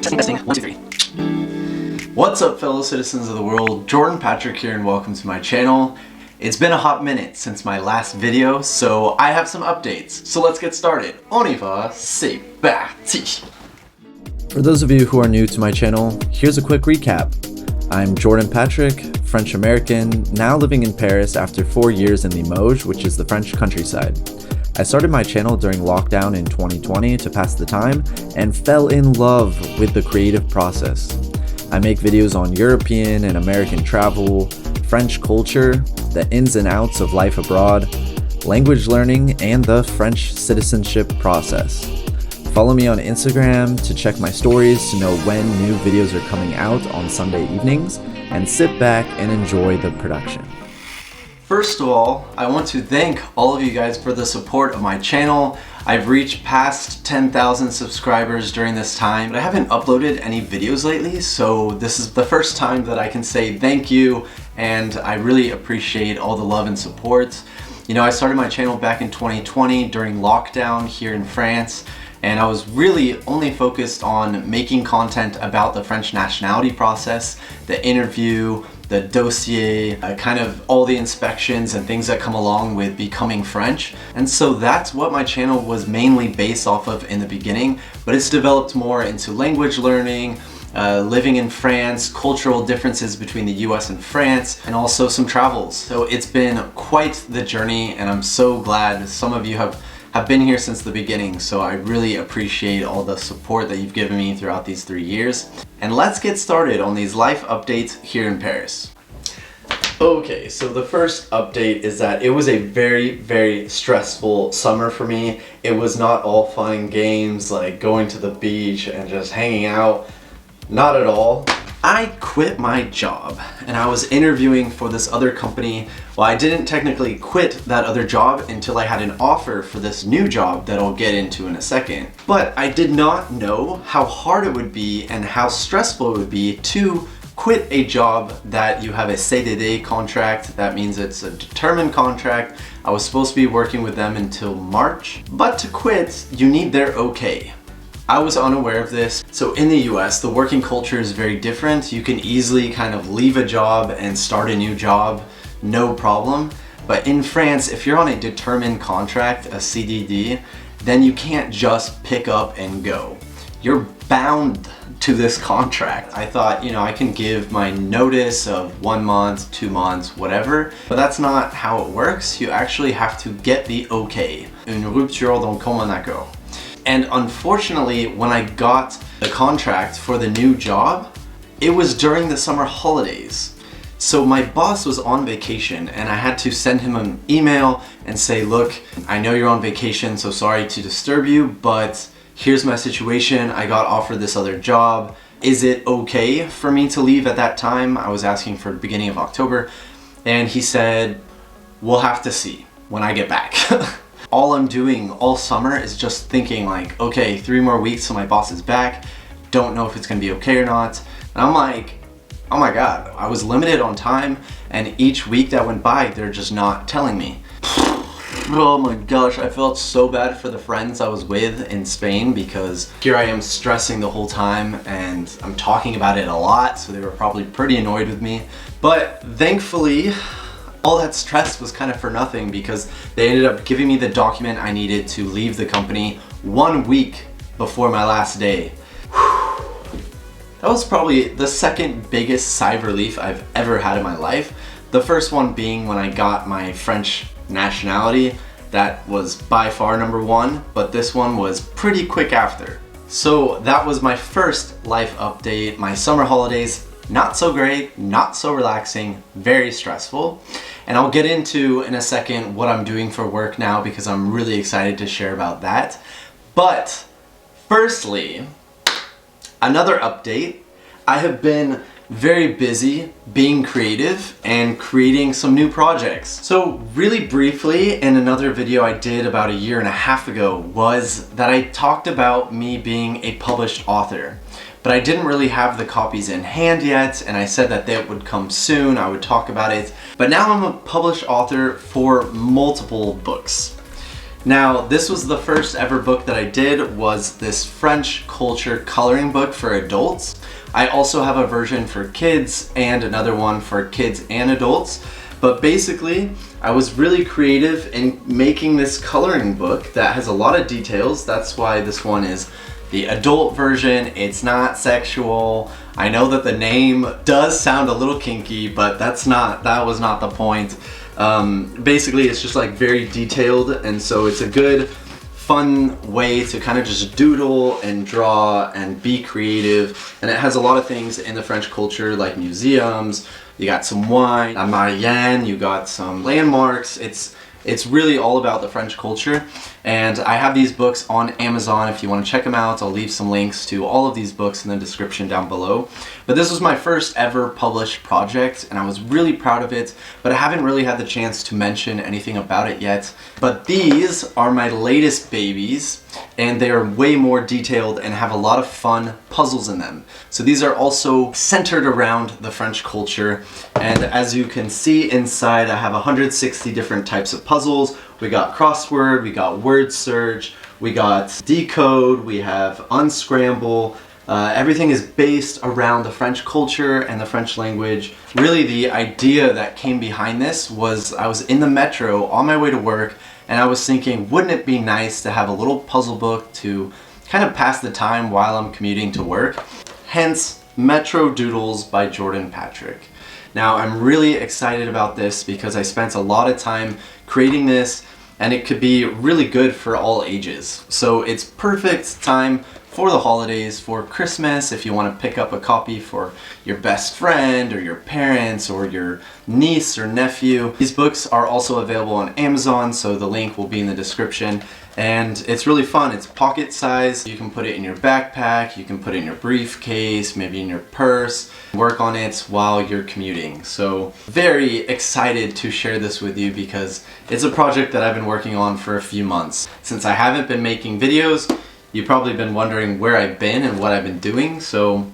Testing, 1, 2, 3. What's up, fellow citizens of the world? Jordan Patrick here and welcome to my channel. It's been a hot minute since my last video, so I have some updates. So let's get started. On y va, c'est parti! For those of you who are new to my channel, here's a quick recap. I'm Jordan Patrick, French American, now living in Paris after 4 years in Limoges, which is the French countryside. I started my channel during lockdown in 2020 to pass the time and fell in love with the creative process. I make videos on European and American travel, French culture, the ins and outs of life abroad, language learning, and the French citizenship process. Follow me on Instagram to check my stories to know when new videos are coming out on Sunday evenings, and sit back and enjoy the production. First of all, I want to thank all of you guys for the support of my channel. I've reached past 10,000 subscribers during this time, but I haven't uploaded any videos lately, so this is the first time that I can say thank you, and I really appreciate all the love and support. You know, I started my channel back in 2020 during lockdown here in France, and I was really only focused on making content about the French nationality process, the interview, the dossier, kind of all the inspections and things that come along with becoming French. And so that's what my channel was mainly based off of in the beginning, but it's developed more into language learning, living in France, cultural differences between the US and France, and also some travels. So it's been quite the journey, and I'm so glad some of you have been here since the beginning, so I really appreciate all the support that you've given me throughout these 3 years. And let's get started on these life updates here in Paris. Okay, so the first update is that it was a very stressful summer for me. It was not all fun and games like going to the beach and just hanging out. Not at all. I quit my job and I was interviewing for this other company. Well, I didn't technically quit that other job until I had an offer for this new job that I'll get into in a second. But I did not know how hard it would be and how stressful it would be to quit a job that you have a CDD contract. That means it's a determined contract. I was supposed to be working with them until March, but to quit, you need their okay. I was unaware of this. So in the US, the working culture is very different. You can easily kind of leave a job and start a new job, no problem. But in France, if you're on a determined contract, a CDD, then you can't just pick up and go. You're bound to this contract. I thought, you know, I can give my notice of 1 month, 2 months, whatever, but that's not how it works. You actually have to get the okay. Une rupture d'un commun accord. And unfortunately, when I got the contract for the new job, it was during the summer holidays. So my boss was on vacation and I had to send him an email and say, look, I know you're on vacation, so sorry to disturb you, but here's my situation. I got offered this other job. Is it okay for me to leave at that time? I was asking for the beginning of October. And he said, we'll have to see when I get back. All I'm doing all summer is just thinking like, okay, 3 more weeks till my boss is back. Don't know if it's gonna be okay or not. And I'm like, oh my God, I was limited on time, and each week that went by, they're just not telling me. Oh my gosh, I felt so bad for the friends I was with in Spain, because here I am stressing the whole time and I'm talking about it a lot, so they were probably pretty annoyed with me. But thankfully, all that stress was kind of for nothing, because they ended up giving me the document I needed to leave the company 1 week before my last day. That was probably the second biggest sigh of relief I've ever had in my life. The first one being when I got my French nationality. That was by far number 1, but this one was pretty quick after. So that was my first life update. My summer holidays, not so great, not so relaxing, very stressful. And I'll get into in a second what I'm doing for work now, because I'm really excited to share about that. But firstly, another update. I have been very busy being creative and creating some new projects. So really briefly, in another video I did about 1.5 years ago, was that I talked about me being a published author. But I didn't really have the copies in hand yet, and I said that they would come soon, I would talk about it. But now I'm a published author for multiple books. Now, this was the first ever book that I did, was this French culture coloring book for adults. I also have a version for kids and another one for kids and adults. But basically, I was really creative in making this coloring book that has a lot of details. That's why this one is the adult version. It's not sexual. I know that the name does sound a little kinky, but that was not the point. Basically, it's just like very detailed, and so it's a good, fun way to kind of just doodle and draw and be creative. And it has a lot of things in the French culture, like museums. You got some wine, La Marianne, you got some landmarks. It's really all about the French culture. And I have these books on Amazon if you want to check them out. I'll leave some links to all of these books in the description down below. But this was my first ever published project, and I was really proud of it, but I haven't really had the chance to mention anything about it yet. But these are my latest babies, and they are way more detailed and have a lot of fun puzzles in them. So these are also centered around the French culture. And as you can see inside, I have 160 different types of puzzles. We got crossword, we got word search, we got decode, we have unscramble. Everything is based around the French culture and the French language. Really, the idea that came behind this was I was in the metro on my way to work, and I was thinking, wouldn't it be nice to have a little puzzle book to kind of pass the time while I'm commuting to work? Hence, Metro Doodles by Jordan Patrick. Now, I'm really excited about this because I spent a lot of time creating this, and it could be really good for all ages. So it's perfect time for the holidays, for Christmas, if you want to pick up a copy for your best friend or your parents or your niece or nephew. These books are also available on Amazon, so the link will be in the description. And it's really fun. It's pocket size. You can put it in your backpack, you can put it in your briefcase, maybe in your purse. Work on it while you're commuting. So very excited to share this with you because it's a project that I've been working on for a few months. Since I haven't been making videos, you've probably been wondering where I've been and what I've been doing. So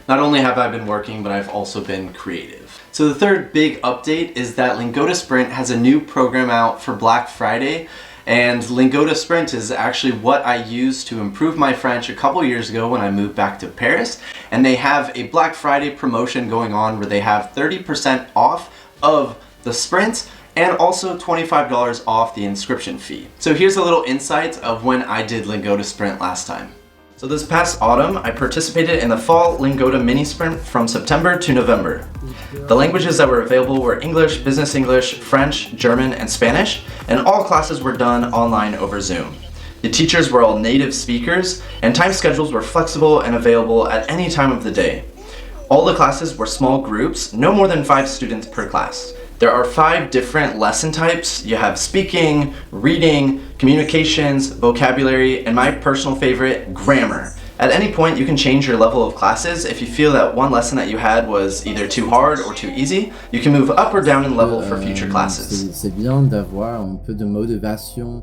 not only have I been working, but I've also been creative. So the third big update is that LINGODA Sprint has a new program out for Black Friday. And LINGODA Sprint is actually what I used to improve my French a couple years ago when I moved back to Paris. And they have a Black Friday promotion going on where they have 30% off of the Sprint and also $25 off the inscription fee. So here's a little insight of when I did LINGODA Sprint last time. So this past autumn, I participated in the Fall LINGODA Mini Sprint from September to November. The languages that were available were English, Business English, French, German, and Spanish, and all classes were done online over Zoom. The teachers were all native speakers, and time schedules were flexible and available at any time of the day. All the classes were small groups, no more than 5 students per class. There are 5 different lesson types. You have speaking, reading, communications, vocabulary, and my personal favorite, grammar. At any point, you can change your level of classes. If you feel that one lesson that you had was either too hard or too easy, you can move up or down in level for future classes. C'est bien d'avoir un peu de motivation.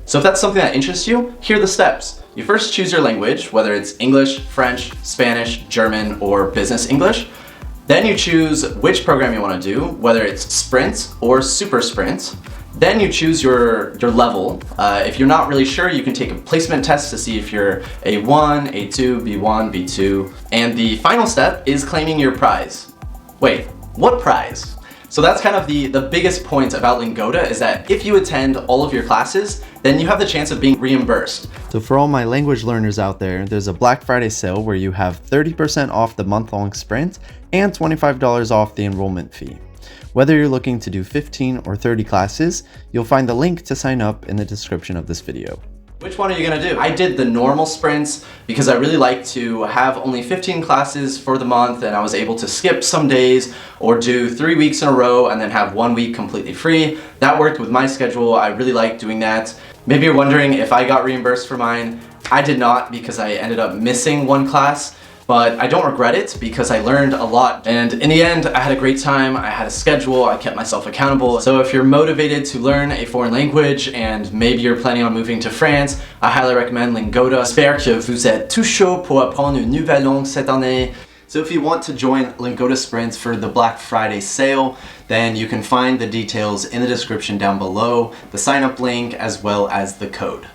So if that's something that interests you, here are the steps. You first choose your language, whether it's English, French, Spanish, German, or Business English. Then you choose which program you want to do, whether it's Sprint or Super Sprint. Then you choose your level. If you're not really sure, you can take a placement test to see if you're A1, A2, B1, B2. And the final step is claiming your prize. Wait, what prize? So that's kind of the biggest point about LINGODA is that if you attend all of your classes, then you have the chance of being reimbursed. So for all my language learners out there, there's a Black Friday sale where you have 30% off the month-long sprint and $25 off the enrollment fee. Whether you're looking to do 15 or 30 classes, you'll find the link to sign up in the description of this video. Which one are you gonna do? I did the normal sprints because I really like to have only 15 classes for the month, and I was able to skip some days or do 3 weeks in a row and then have 1 week completely free. That worked with my schedule. I really like doing that. Maybe you're wondering if I got reimbursed for mine. I did not because I ended up missing 1 class. But I don't regret it because I learned a lot. And in the end, I had a great time. I had a schedule. I kept myself accountable. So if you're motivated to learn a foreign language and maybe you're planning on moving to France, I highly recommend LINGODA. J'espère que vous êtes tout chaud pour apprendre une nouvelle langue cette année. So if you want to join LINGODA Sprints for the Black Friday sale, then you can find the details in the description down below, the sign up link as well as the code.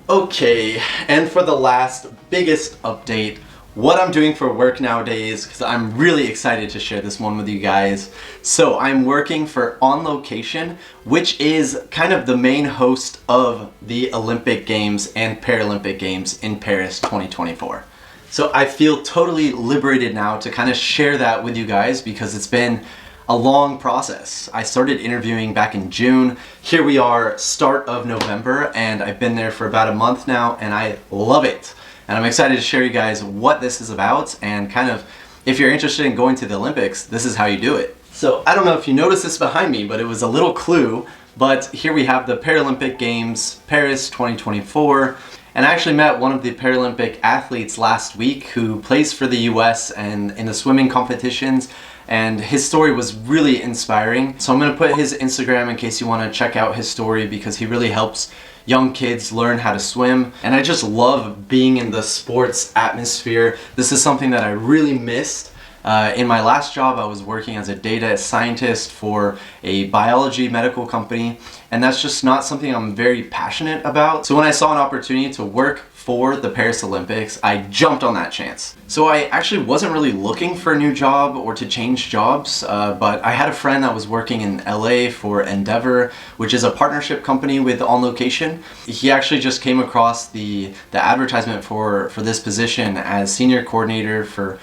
Okay, and for the last biggest update, what I'm doing for work nowadays, because I'm really excited to share this one with you guys. So I'm working for On Location, which is kind of the main host of the Olympic Games and Paralympic Games in Paris 2024. So I feel totally liberated now to kind of share that with you guys because it's been a long process. I started interviewing back in June. Here we are, start of November, and I've been there for about a month now, and I love it. And I'm excited to share you guys what this is about and kind of, if you're interested in going to the Olympics, this is how you do it. So I don't know if you noticed this behind me, but it was a little clue, but here we have the Paralympic Games, Paris 2024. And I actually met one of the Paralympic athletes last week who plays for the US and in the swimming competitions, and his story was really inspiring. So I'm gonna put his Instagram in case you wanna check out his story because he really helps young kids learn how to swim. And I just love being in the sports atmosphere. This is something that I really missed. In my last job, I was working as a data scientist for a biology medical company, and that's just not something I'm very passionate about. So when I saw an opportunity to work for the Paris Olympics, I jumped on that chance. So I actually wasn't really looking for a new job or to change jobs, but I had a friend that was working in LA for Endeavor, which is a partnership company with On Location. He actually just came across the advertisement for this position as senior coordinator for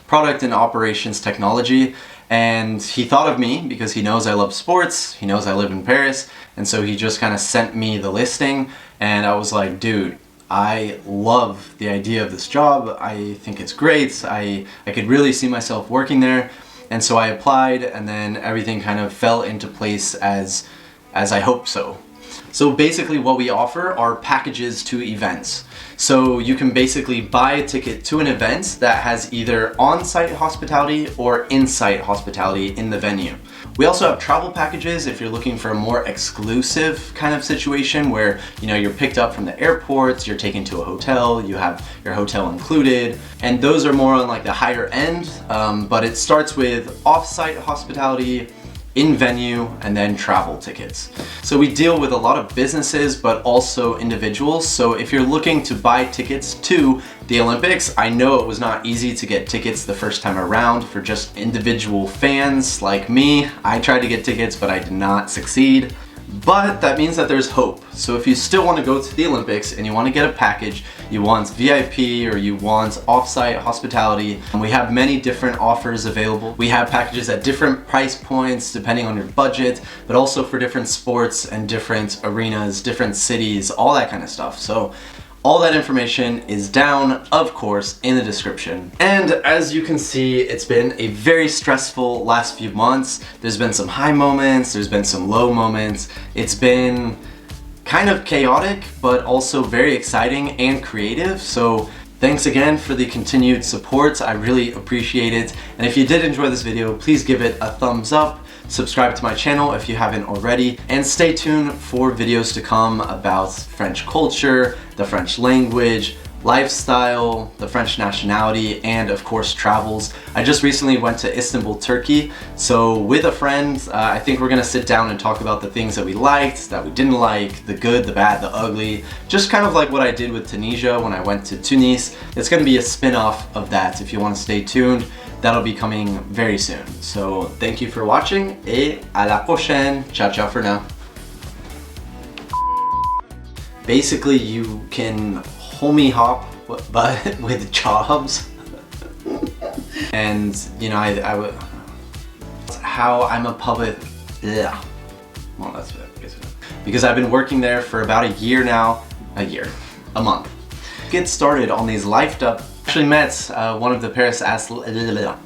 product and operations technology, and he thought of me because he knows I love sports, he knows I live in Paris, and so he just kind of sent me the listing, and I was like, dude, I love the idea of this job. I think it's great. I could really see myself working there, and so I applied, and then everything kind of fell into place as I hoped so. So basically what we offer are packages to events. So you can basically buy a ticket to an event that has either on-site hospitality or in-site hospitality in the venue. We also have travel packages if you're looking for a more exclusive kind of situation where, you know, you're picked up from the airports, you're taken to a hotel, you have your hotel included, and those are more on like the higher end, but it starts with off-site hospitality, in venue, and then travel tickets. So we deal with a lot of businesses but also individuals. So if you're looking to buy tickets to the Olympics, I know it was not easy to get tickets the first time around for just individual fans like me. I tried to get tickets but I did not succeed. But that means that there's hope. So if you still want to go to the Olympics and you want to get a package, you want VIP or you want off-site hospitality, and we have many different offers available. We have packages at different price points depending on your budget, but also for different sports and different arenas, different cities, all that kind of stuff. So all that information is down, of course, in the description. And as you can see, it's been a very stressful last few months. There's been some high moments, there's been some low moments. It's been kind of chaotic, but also very exciting and creative. So thanks again for the continued support. I really appreciate it. And if you did enjoy this video, please give it a thumbs up. Subscribe to my channel if you haven't already, and stay tuned for videos to come about French culture, the French language, lifestyle, the French nationality, and of course travels. I just recently went to Istanbul, Turkey, so with a friend, I think we're gonna sit down and talk about the things that we liked, that we didn't like, the good, the bad, the ugly, just kind of like what I did with Tunisia when I went to Tunis. It's gonna be a spin-off of that. If you want to stay tuned, that'll be coming very soon. So thank you for watching, et à la prochaine. Ciao, ciao for now. Basically, you can homie hop, but with jobs. And you know, I would, how I'm a public, yeah. Well, that's basically because I've been working there for about a year now, a month. Get started on these lifed up. Actually met one of the Paris athletes.